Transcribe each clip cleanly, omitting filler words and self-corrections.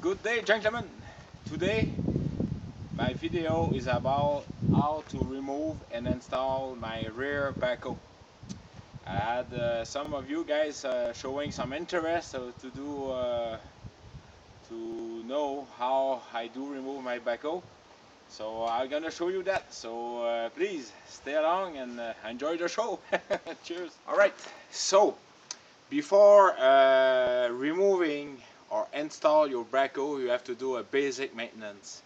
Good day, gentlemen. Today my video is about how to remove and install my rear backhoe. I had some of you guys showing some interest to know how I do remove my backhoe. So I'm gonna show you that. So please stay along and enjoy the show. Cheers. All right. So before removing or install your backhoe, you have to do a basic maintenance.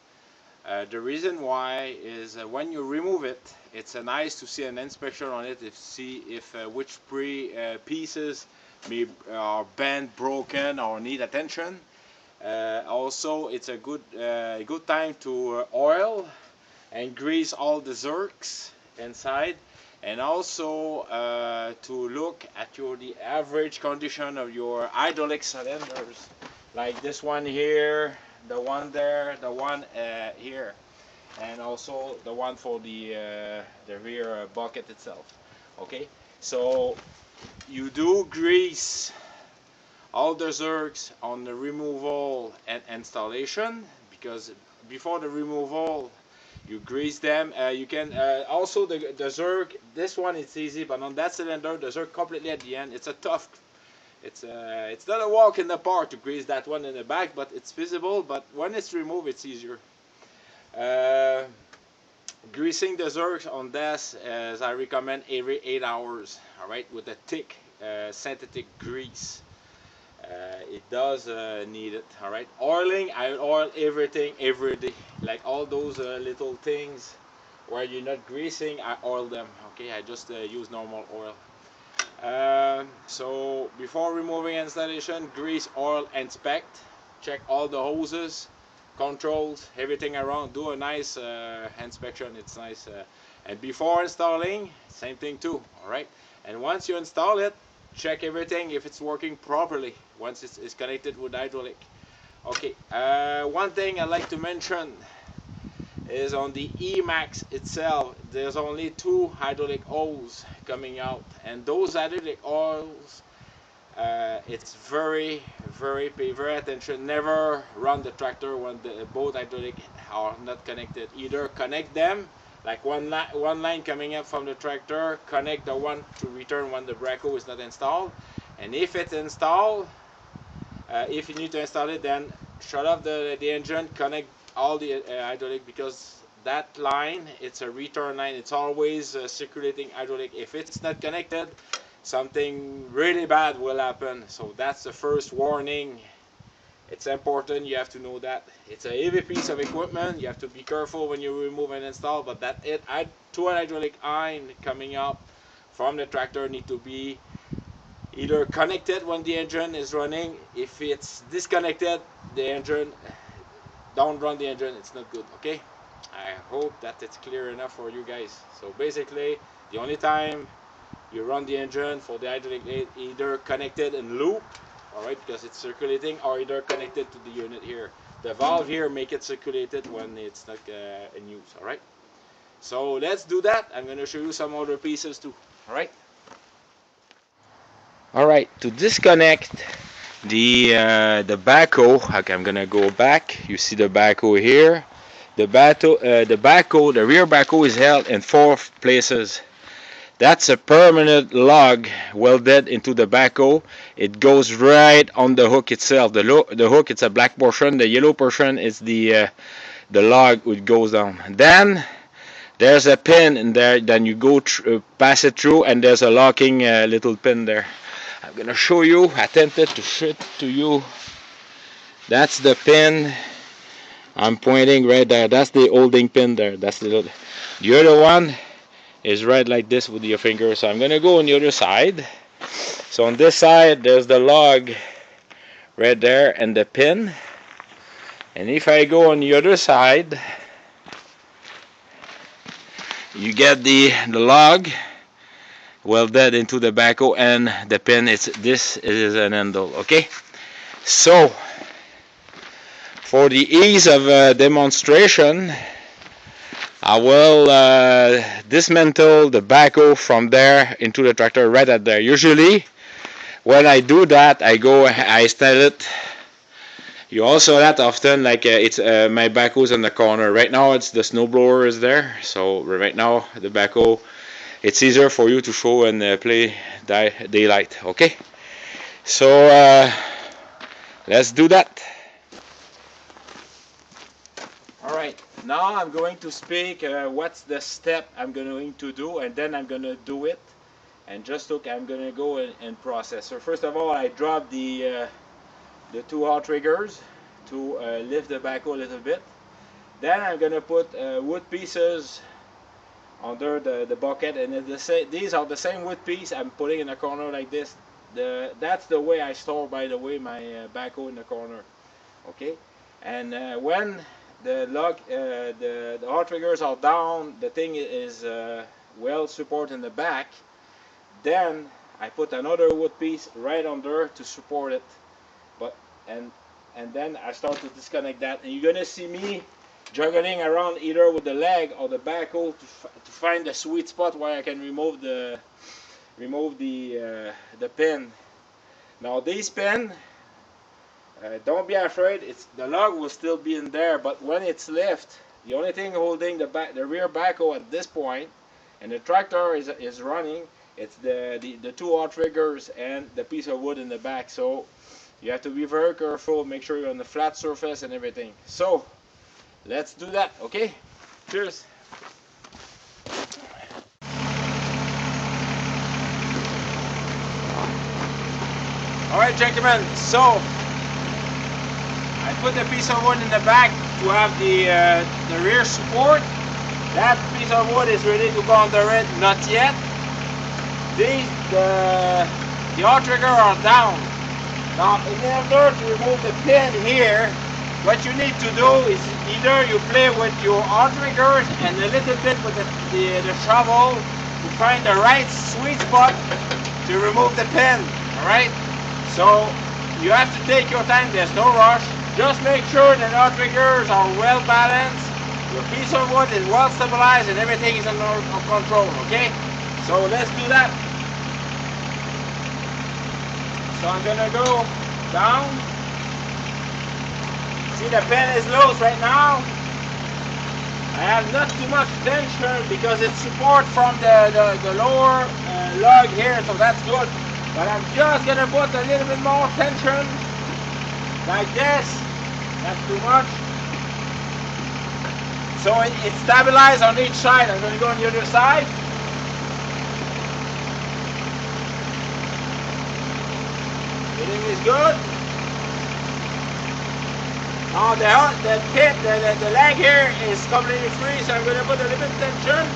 The reason why is when you remove it, it's nice to see an inspection on it, see if which pieces may are bent, broken, or need attention. Also, it's a good time to oil and grease all the zerks inside, and also to look at the average condition of your hydraulic cylinders, like this one here, the one there, the one here, and also the one for the rear bucket itself. Okay, so you do grease all the zerks on the removal and installation, because before the removal you grease them. You can also the zerk, this one it's easy, but on that cylinder the zerk completely at the end, it's a tough, it's not a walk in the park to grease that one in the back, but it's feasible. But when it's removed, it's easier. Greasing the zerks on this, as I recommend, every 8 hours, all right, with a thick synthetic grease. It does need it. All right, oiling, I oil everything every day, like all those little things where you're not greasing, I oil them. Okay, I just use normal oil. So before removing installation, grease, oil, inspect, check all the hoses, controls, everything around. Do a nice inspection. It's nice. And before installing, same thing too. All right, and once you install it, check everything if it's working properly once it's connected with hydraulic. Okay, one thing I like to mention is on the eMax itself, there's only 2 hydraulic oils coming out, and those hydraulic oils, it's very pay very attention. Never run the tractor when both hydraulic are not connected. Either connect them, like one line coming up from the tractor, connect the one to return when the backhoe is not installed. And if it's installed, if you need to install it, then shut off the engine, connect all the hydraulic, because that line, it's a return line. It's always circulating hydraulic. If it's not connected, something really bad will happen. So that's the first warning. It's important, you have to know that. It's a heavy piece of equipment, you have to be careful when you remove and install, but that it, 2 hydraulic line coming up from the tractor need to be either connected when the engine is running. If it's disconnected, the engine, don't run the engine, it's not good. Okay, I hope that it's clear enough for you guys. So basically, the only time you run the engine for the hydraulic, either connected in loop, all right, because it's circulating, or either connected to the unit here. The valve here make it circulated when it's not in use. All right, so let's do that. I'm going to show you some other pieces too. All right. All right, to disconnect the backhoe, okay, I'm gonna go back. You see the backhoe here. The rear backhoe is held in 4 places. That's a permanent lug welded into the backhoe. It goes right on the hook itself. The hook, it's a black portion. The yellow portion is the lug which goes down. Then there's a pin in there. Then you go pass it through, and there's a locking little pin there. I'm gonna show you. I attempted to show it to you. That's the pin. I'm pointing right there. That's the holding pin there. That's the other one is right like this with your finger. So I'm gonna go on the other side. So on this side there's the lug right there and the pin. And if I go on the other side, you get the lug welded into the backhoe, and the pin. This is an handle. Okay, so for the ease of demonstration, I will dismantle the backhoe from there into the tractor right at there. Usually when I do that, I stand it You also that often like it's my backhoe's in the corner. Right now it's the snowblower is there, so right now the backhoe, it's easier for you to show and play daylight. Okay, so let's do that. Alright, now I'm going to speak what's the step I'm going to do, and then I'm going to do it. And just look, I'm going to go and process. So first of all, I dropped the two outriggers to lift the backhoe a little bit. Then I'm going to put wood pieces under the bucket, and these are the same wood piece I'm putting in a corner like this. That's the way I store, by the way, my backhoe in the corner. Okay, and when the outriggers are down, the thing is well supported in the back, then I put another wood piece right under to support it. But and then I start to disconnect that, and you're gonna see me juggling around either with the leg or the backhoe to find the sweet spot where I can remove the pin. Now this pin, don't be afraid. The lug will still be in there, but when it's lifted, the only thing holding the rear backhoe at this point, and the tractor is running, it's the two outriggers and the piece of wood in the back. So you have to be very careful, make sure you're on the flat surface and everything. So let's do that, okay? Cheers. Alright, gentlemen, so I put the piece of wood in the back to have the rear support. That piece of wood is ready to go under it, not yet. The outrigger are down. Now, in order to remove the pin here, what you need to do is either you play with your outriggers and a little bit with the shovel to find the right sweet spot to remove the pin. Alright? So you have to take your time, there's no rush. Just make sure the outriggers are well balanced, your piece of wood is well stabilized, and everything is under control, okay? So let's do that. So I'm gonna go down. See, the pin is loose right now. I have not too much tension because it's support from the lower lug here, so that's good. But I'm just gonna put a little bit more tension, like this. Not too much. So it's stabilized on each side. I'm gonna go on the other side. Everything is good. Now the leg here is completely free, so I'm going to put a little bit of tension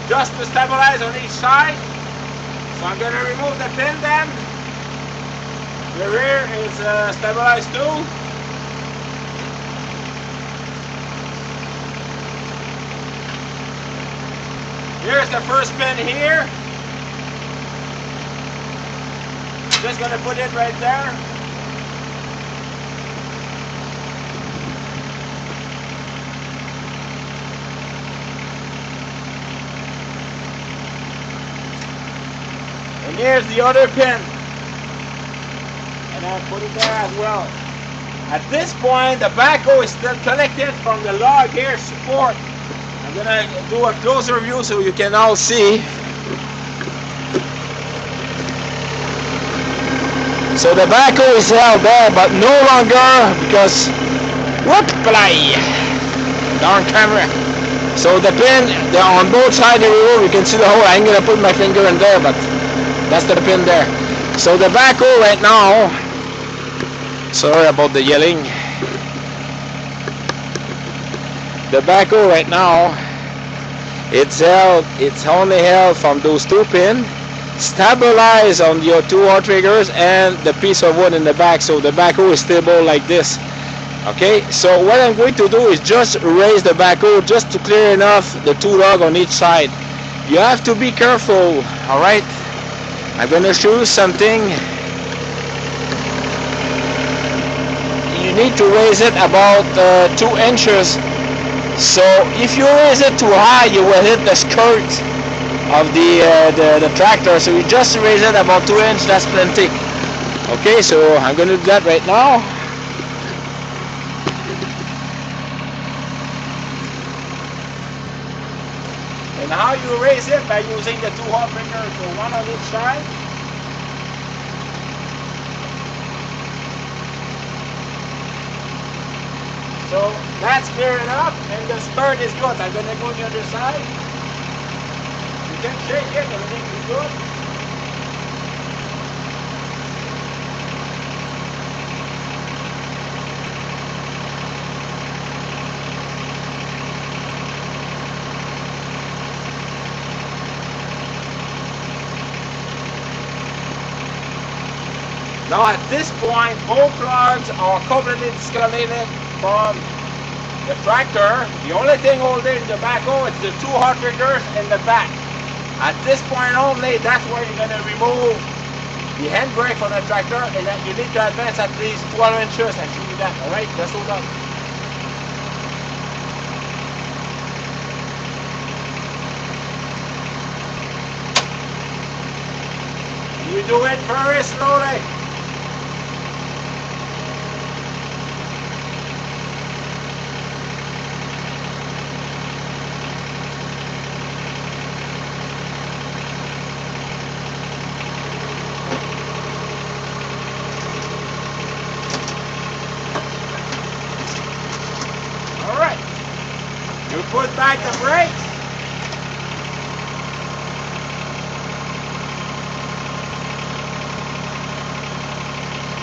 just to stabilize on each side. So I'm going to remove the pin then. The rear is stabilized too. Here's the first pin here. Just going to put it right there. And here's the other pin. And I'll put it there as well. At this point, the backhoe is still connected from the log here support. I'm going to do a closer view so you can all see. So the backhoe is held there, but no longer because, whoop, play, darn camera. So the pin, on both sides of the room, you can see the hole. I'm going to put my finger in there, but that's the pin there. So the backhoe right now, sorry about the yelling. The backhoe right now, it's only held from those two pins, stabilized on your two outriggers and the piece of wood in the back, so the backhoe is stable like this. Okay, so what I'm going to do is just raise the backhoe just to clear enough the two lug on each side. You have to be careful, alright? I'm going to show you something. You need to raise it about 2 inches. So if you raise it too high, you will hit the skirt of the tractor. So you just raise it about 2 inches, that's plenty. Okay, so I'm going to do that right now. And how you raise it? By using the two outriggers, so one on each side. So that's clear enough, and the skirt is good. I'm gonna go to the other side. You can shake it, everything is good. Now at this point, all plugs are completely disconnected from the tractor. The only thing holding the backhoe is the two outriggers in the back. At this point only, that's where you're going to remove the handbrake from the tractor, and that you need to advance at least 12 inches and show you that. Alright, just hold on. You do it very slowly. You put back the brakes.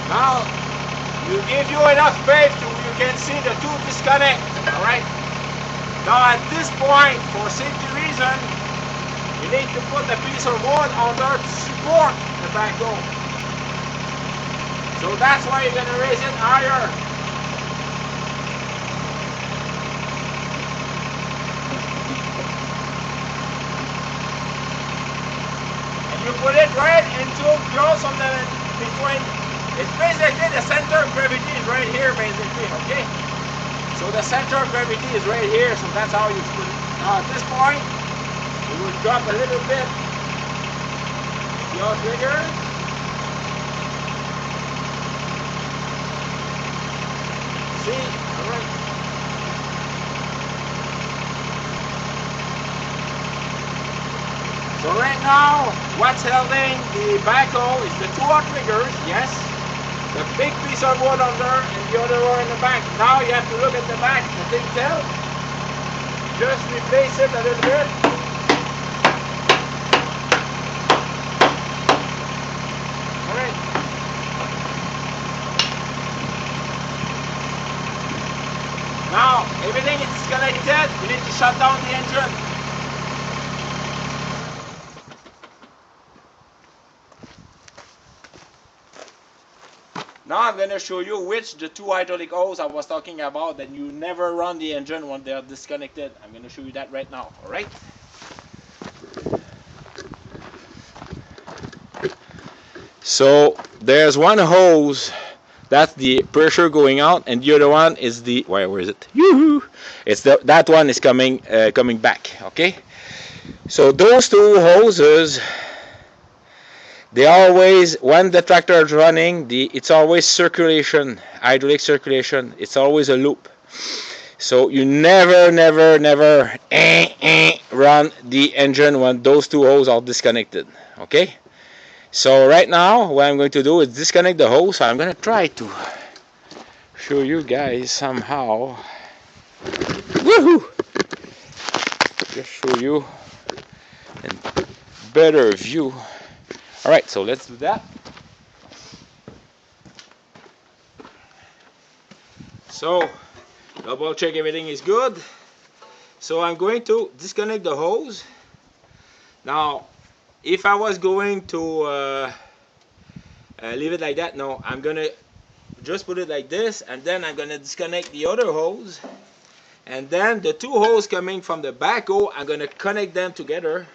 Now, you give you enough space to you can see the two disconnect. Alright? Now at this point, for safety reason, you need to put a piece of wood under to support the backhoe. So that's why you're going to raise it higher. You put it right into close on the between. It's basically the center of gravity is right here, basically. Okay. So the center of gravity is right here. So that's how you put it. Now at this point, you will drop a little bit the outrigger. See, all right. So right now, what's holding the backhoe is the two outriggers, yes. The big piece of wood under and the other one in the back. Now you have to look at the back, the big tail. Just replace it a little bit. Alright. Now, everything is disconnected. You need to shut down the engine. Now I'm going to show you which the two hydraulic hoses I was talking about that you never run the engine when they are disconnected. I'm going to show you that right now. Alright? So there's one hose, that's the pressure going out, and the other one is the, where is it? Yoo-hoo! It's that one is coming back. Okay? So those two hoses, they always, when the tractor is running, it's always circulation, hydraulic circulation. It's always a loop. So you never run the engine when those two hoses are disconnected. Okay? So right now, what I'm going to do is disconnect the hose. So I'm going to try to show you guys somehow. Woohoo! Just show you a better view. Alright, so let's do that. So, double check everything is good. So I'm going to disconnect the hose. Now, if I was going to leave it like that, no, I'm going to just put it like this, and then I'm going to disconnect the other hose. And then the two hoses coming from the backhoe, I'm going to connect them together.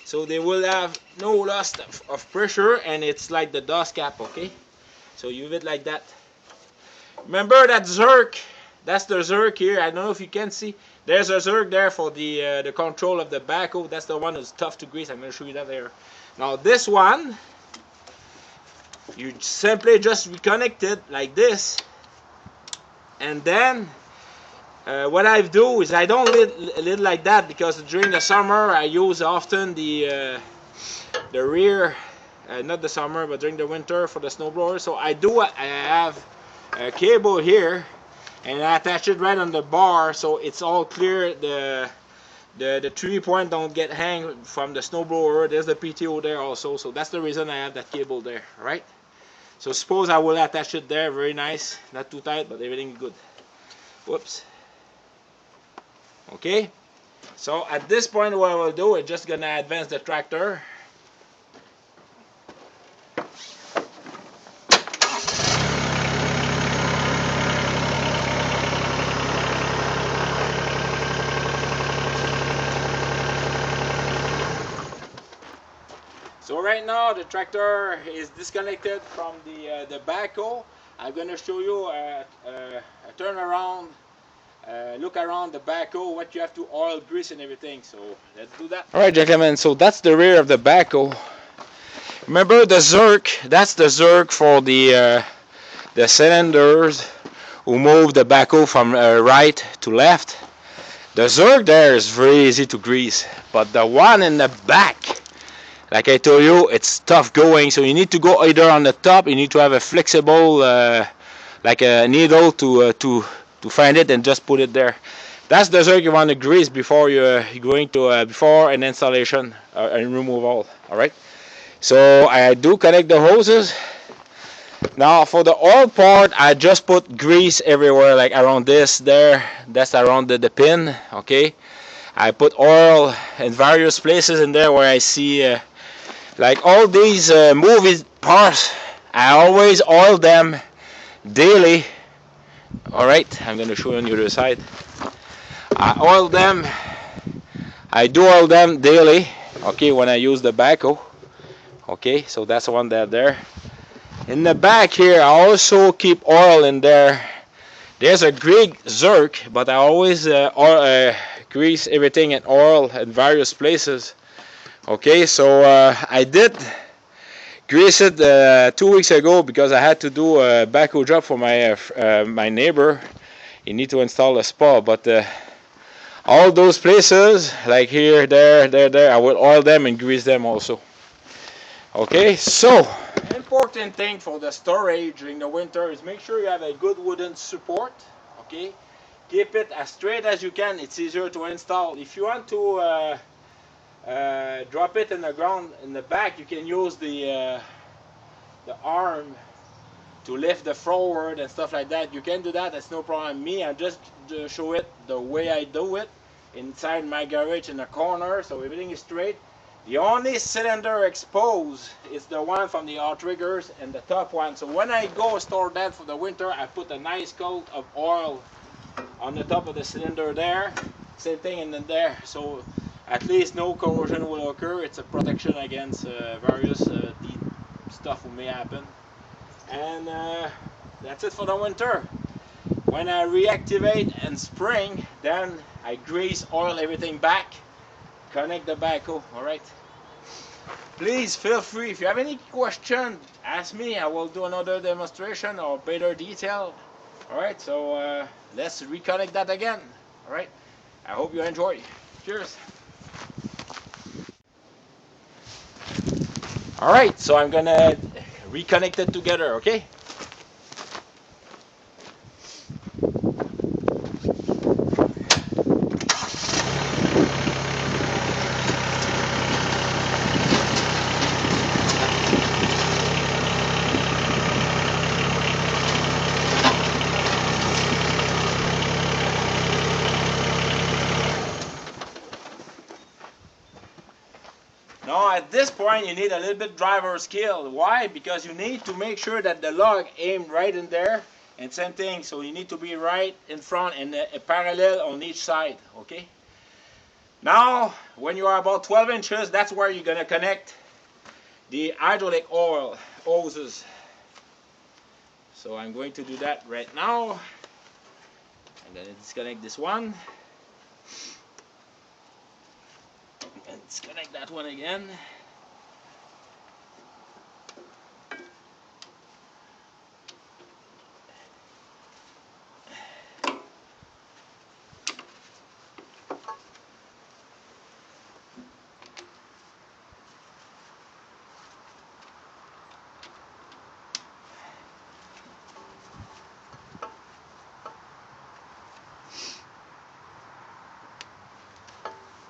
So they will have no loss of pressure, and it's like the dust cap, okay? So you leave it like that. Remember that zerk, that's the zerk here. I don't know if you can see. There's a zerk there for the control of the backhoe. That's the one that's tough to grease. I'm going to show you that there. Now this one, you simply just reconnect it like this, and then what I do is I don't lead like that, because during the summer I use often the rear, not the summer but during the winter for the snowblower. So I have a cable here and I attach it right on the bar so it's all clear. The 3-point don't get hang from the snowblower. There's the PTO there also, so that's the reason I have that cable there. Right? So suppose I will attach it there, very nice, not too tight, but everything is good. Whoops. Okay, so at this point what I will do is just gonna advance the tractor. So right now the tractor is disconnected from the backhoe. I'm gonna show you a turnaround. Look around the backhoe, what you have to oil, grease and everything. So let's do that. Alright gentlemen, so that's the rear of the backhoe. Remember the zerk, that's the zerk for the cylinders who move the backhoe from right to left. The zerk there is very easy to grease, but the one in the back, like I told you, it's tough going, so you need to go either on the top, you need to have a flexible like a needle to find it and just put it there. That's the zerk you want to grease before you're going to before an installation and removal. All right. So I do connect the hoses. Now for the oil part, I just put grease everywhere, like around this, there. That's around the pin. Okay. I put oil in various places in there where I see, like all these movie parts. I always oil them daily. Alright, I'm going to show you on the other side. I oil them. I do oil them daily. Okay, when I use the backhoe. Okay, so that's the one there. In the back here, I also keep oil in there. There's a great zerk, but I always grease everything in oil in various places. Okay, so I did grease it 2 weeks ago because I had to do a backhoe job for my neighbor. You need to install a spa, but all those places, like here, there, I will oil them and grease them also. Okay, so important thing for the storage during the winter is make sure you have a good wooden support. Okay, keep it as straight as you can. It's easier to install. If you want to drop it in the ground in the back, you can use the arm to lift the forward and stuff like that. You can do that, that's no problem. Me, I just show it the way I do it inside my garage in the corner, so everything is straight. The only cylinder exposed is the one from the outriggers and the top one. So when I go store that for the winter, I put a nice coat of oil on the top of the cylinder there. Same thing in there, so at least no corrosion will occur. It's a protection against various stuff that may happen. And that's it for the winter. When I reactivate in spring, then I grease, oil everything back, connect the backhoe. Alright, please feel free, if you have any question, ask me. I will do another demonstration or better detail. Alright, so let's reconnect that again. Alright, I hope you enjoy. Cheers. Alright, so I'm gonna reconnect it together, okay? Now at this point you need a little bit driver skill. Why? Because you need to make sure that the lug aimed right in there, and same thing, so you need to be right in front and a parallel on each side. Okay, now when you are about 12 inches, that's where you're going to connect the hydraulic oil hoses. So I'm going to do that right now. I'm going to disconnect this one and disconnect that one again.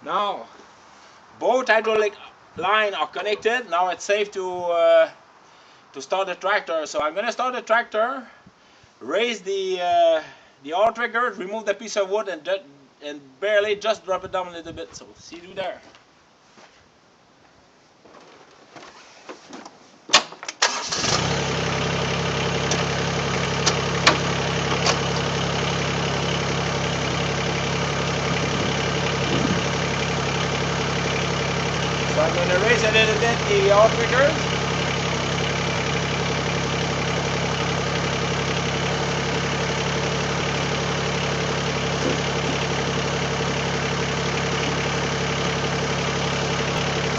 Now both hydraulic line are connected. Now it's safe to start the tractor. So I'm gonna start the tractor, raise the outrigger, remove the piece of wood, and barely just drop it down a little bit. So see you there. So I'm going to raise a little bit the outrigger.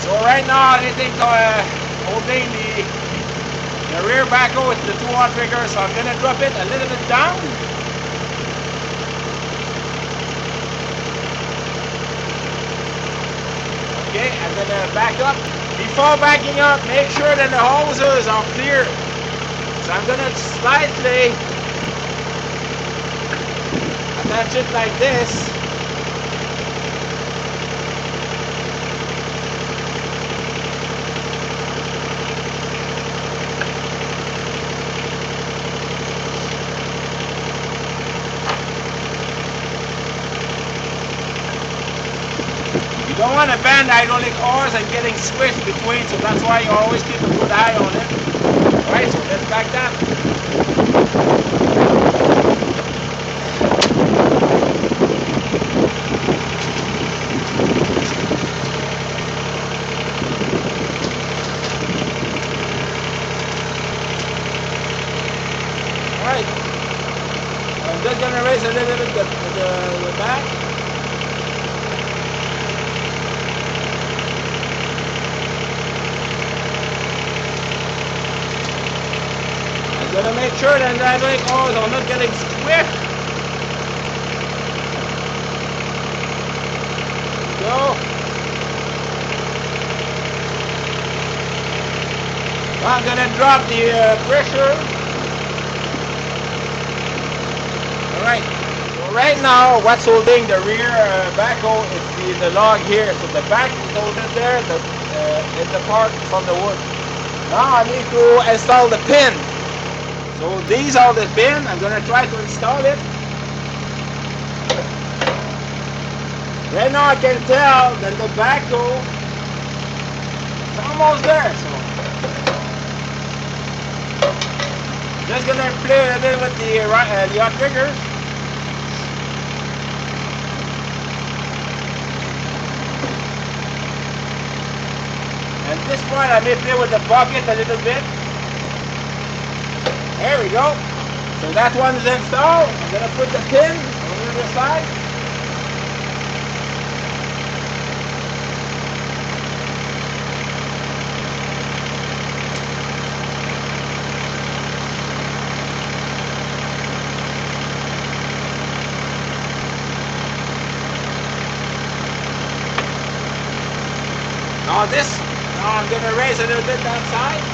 So right now I think holding the rear backhoe with the two outriggers, so I'm going to drop it a little bit down. Okay, I'm going to back up. Before backing up, make sure that the hoses are clear. So I'm going to slightly attach it like this. You don't want to bend hydraulic oars and getting squished between, so that's why you always keep a good eye on it. Alright, so let's back that. Alright, I'm just going to raise a little bit the back. I'm going to make sure that the hydraulic oars are not getting squished. Go. I'm going to drop the pressure. Alright, so right now what's holding the rear backhoe is the log here. So the back is holding there, it's the part from the wood. Now I need to install the pin. So these are the pin. I'm going to try to install it. Right now I can tell that the backhoe is almost there. So just going to play a little with the outrigger. At this point I may play with the bucket a little bit. There we go. So that one is installed. I'm going to put the pin on the other side. Now I'm going to raise a little bit that side.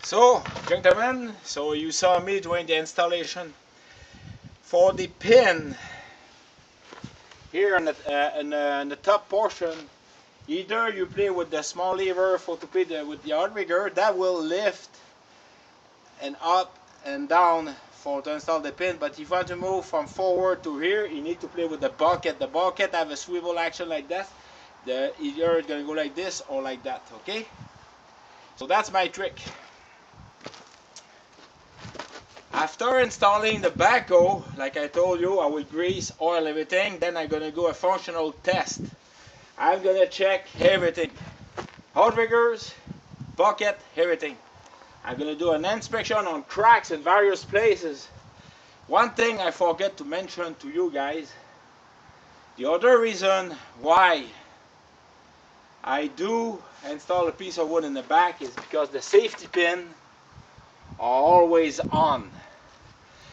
So, gentlemen, so you saw me doing the installation for the pin here in the top portion. Either you play with the small lever for to play with the outrigger that will lift and up and down for to install the pin. But if you want to move from forward to here, you need to play with the bucket. The bucket have a swivel action like that. Either it's gonna go like this or like that. Okay. So that's my trick. After installing the backhoe, like I told you, I will grease, oil everything, then I'm going to do a functional test. I'm going to check everything. Outriggers, bucket, everything. I'm going to do an inspection on cracks in various places. One thing I forget to mention to you guys, the other reason why I do install a piece of wood in the back is because the safety pin are always on.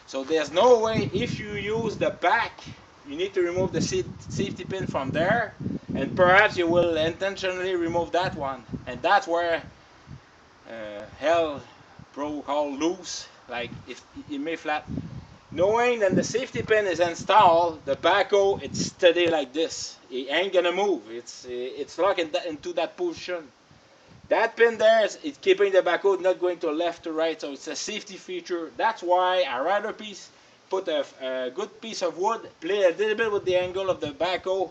So there's no way, if you use the back, you need to remove the safety pin from there, and perhaps you will intentionally remove that one, and that's where hell broke all loose, like it may flat. Knowing that the safety pin is installed, the backhoe, it's steady like this. It ain't gonna move. It's locked into that position. That pin there is keeping the backhoe not going to left to right, so it's a safety feature. That's why I rather put a good piece of wood, play a little bit with the angle of the backhoe,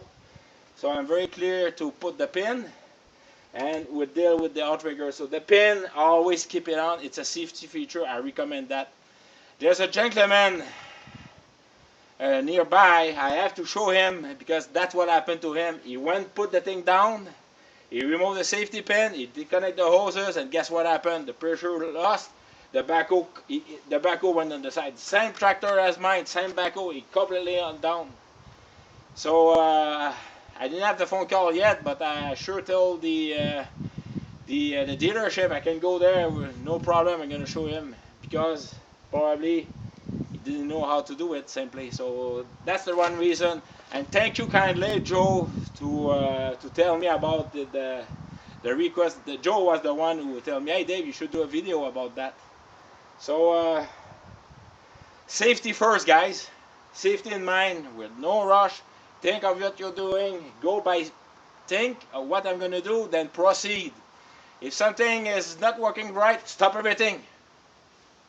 so I'm very clear to put the pin, and we deal with the outrigger. So the pin, always keep it on. It's a safety feature. I recommend that. There's a gentleman nearby. I have to show him because that's what happened to him. He went, put the thing down, he removed the safety pin, he disconnected the hoses, and guess what happened? The pressure lost. The backhoe went on the side. Same tractor as mine, same backhoe. He completely on down. So I didn't have the phone call yet, but I sure told the dealership I can go there with no problem. I'm gonna show him because probably he didn't know how to do it simply. So that's the one reason. And thank you kindly, Joe, to tell me about the request. Joe was the one who told me, hey Dave, you should do a video about that. So safety first, guys. Safety in mind, with no rush. Think of what you're doing. Go by think of what I'm gonna do, then proceed. If something is not working right, stop everything.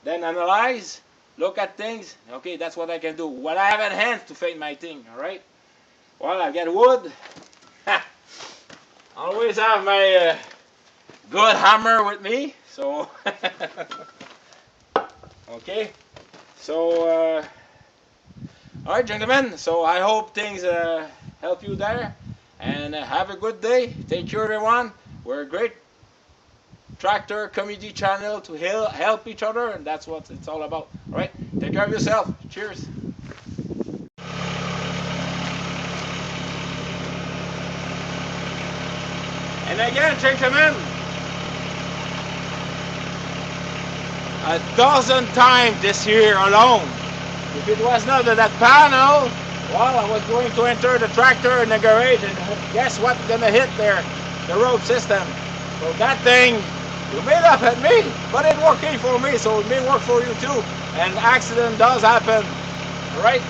Then analyze, look at things. Okay, that's what I can do. What I have at hand to fix my thing, alright? Well, I got wood. Always have my good hammer with me. So, okay. So, alright, gentlemen. So, I hope things help you there. And have a good day. Take care, everyone. We're a great tractor community channel to help each other, and that's what it's all about. All right, take care of yourself. Cheers. And again, gentlemen, 1,000 times this year alone, if it was not that panel, well, I was going to enter the tractor in the garage, and guess what's gonna hit there? The road system. So that thing, you may laugh at me, but it's working for me, so it may work for you too. And accident does happen. All right?